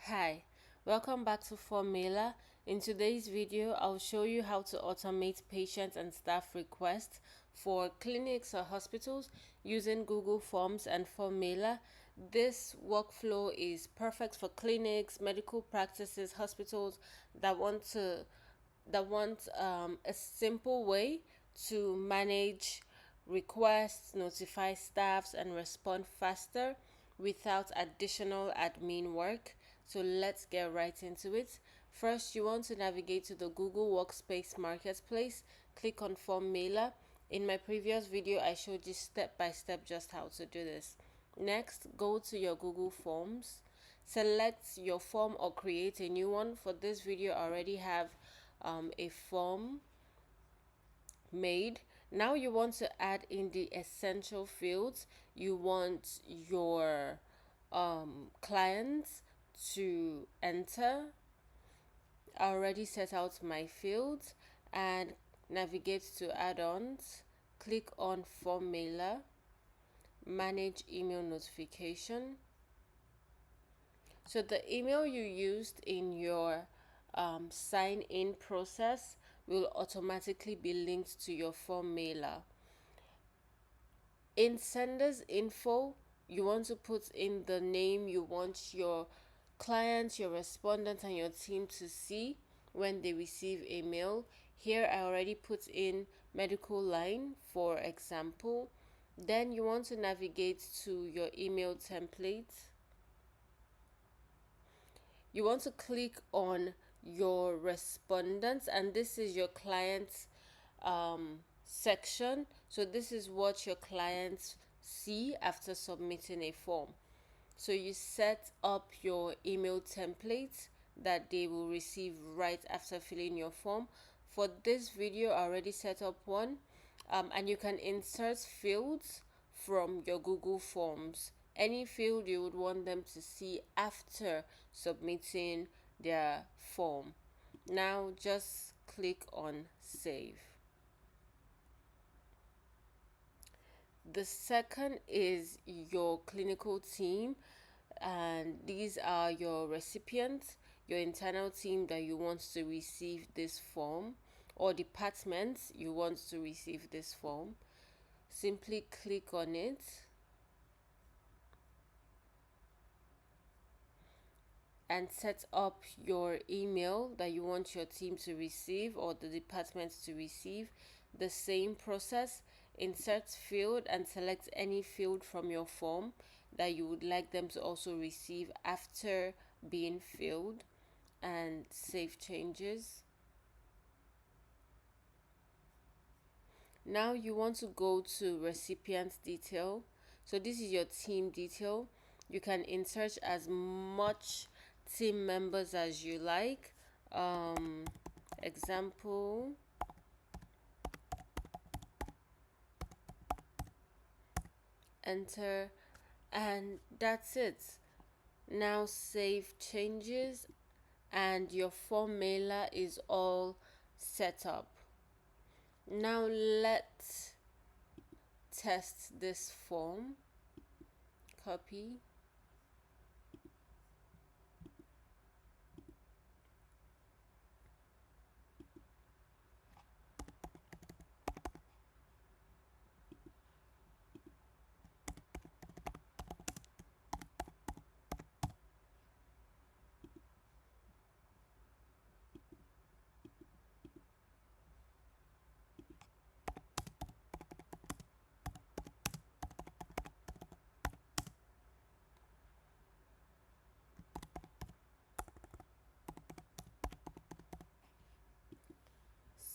Hi, welcome back to Formula. In today's video, I'll show you how to automate patient and staff requests for clinics or hospitals using Google Forms and Formula. This workflow is perfect for clinics, medical practices, hospitals that want a simple way to manage requests, notify staffs, and respond faster without additional admin work. So let's get right into it. First, you want to navigate to the Google Workspace Marketplace. Click on Form Mailer. In my previous video, I showed you step by step just how to do this. Next, go to your Google Forms. Select your form or create a new one. For this video, I already have a form made. Now you want to add in the essential fields. You want your clients to enter. I already set out my fields and navigate to add-ons. Click on Form Mailer, manage email notification. So the email you used in your sign-in process will automatically be linked to your form mailer. In senders info, you want to put in the name you want your client, your respondent, and your team to see when they receive a mail. Here I already put in medical line, for example. Then you want to navigate to your email template. You want to click on your respondents, and this is your client's section. So this is what your clients see after submitting a form. So you set up your email template that they will receive right after filling your form. For this video, I already set up one, and you can insert fields from your Google Forms. Any field you would want them to see after submitting their form. Now just click on save. The second is your clinical team, and these are your recipients, your internal team that you want to receive this form, or departments you want to receive this form. Simply click on it and set up your email that you want your team to receive or the department to receive. The same process, insert field and select any field from your form that you would like them to also receive after being filled, and save changes. Now you want to go to recipient detail. So this is your team detail. You can insert as much team members as you like. Example, enter, and that's it. Now save changes and your form mailer is all set up. Now let's test this form. Copy.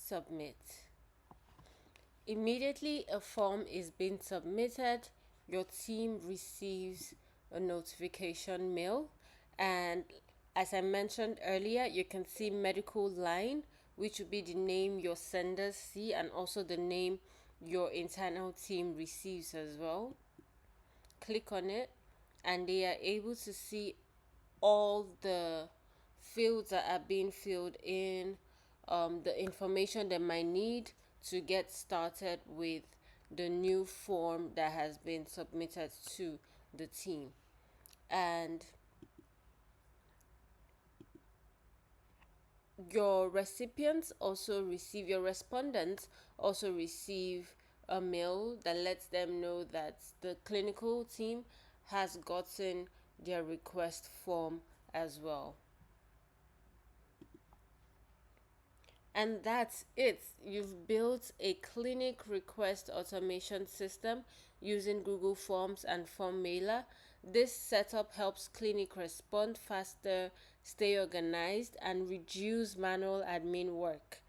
Submit. Immediately a form is being submitted, your team receives a notification mail, and as I mentioned earlier, you can see medical line, which would be the name your senders see and also the name your internal team receives as well. Click on it and they are able to see all the fields that are being filled in, the information they might need to get started with the new form that has been submitted to the team. And your recipients also receive, your respondents also receive a mail that lets them know that the clinical team has gotten their request form as well. And that's it. You've built a clinic request automation system using Google Forms and Form Mailer. This setup helps clinic respond faster, stay organized, and reduce manual admin work.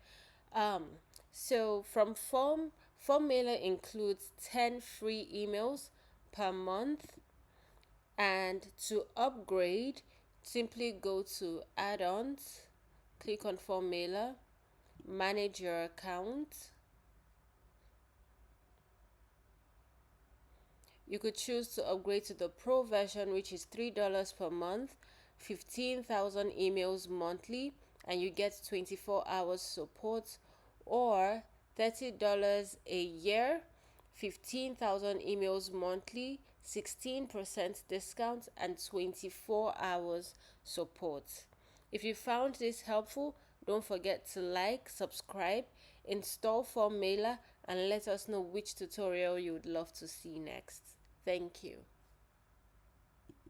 Um, so Form Mailer includes 10 free emails per month, and to upgrade, simply go to add-ons, click on Form Mailer, manage your account. You could choose to upgrade to the Pro version, which is $3 per month, 15,000 emails monthly, and you get 24 hours support, or $30 a year, 15,000 emails monthly, 16% discount, and 24 hours support. If you found this helpful, don't forget to like, subscribe, install Form Mailer, and let us know which tutorial you would love to see next. Thank you.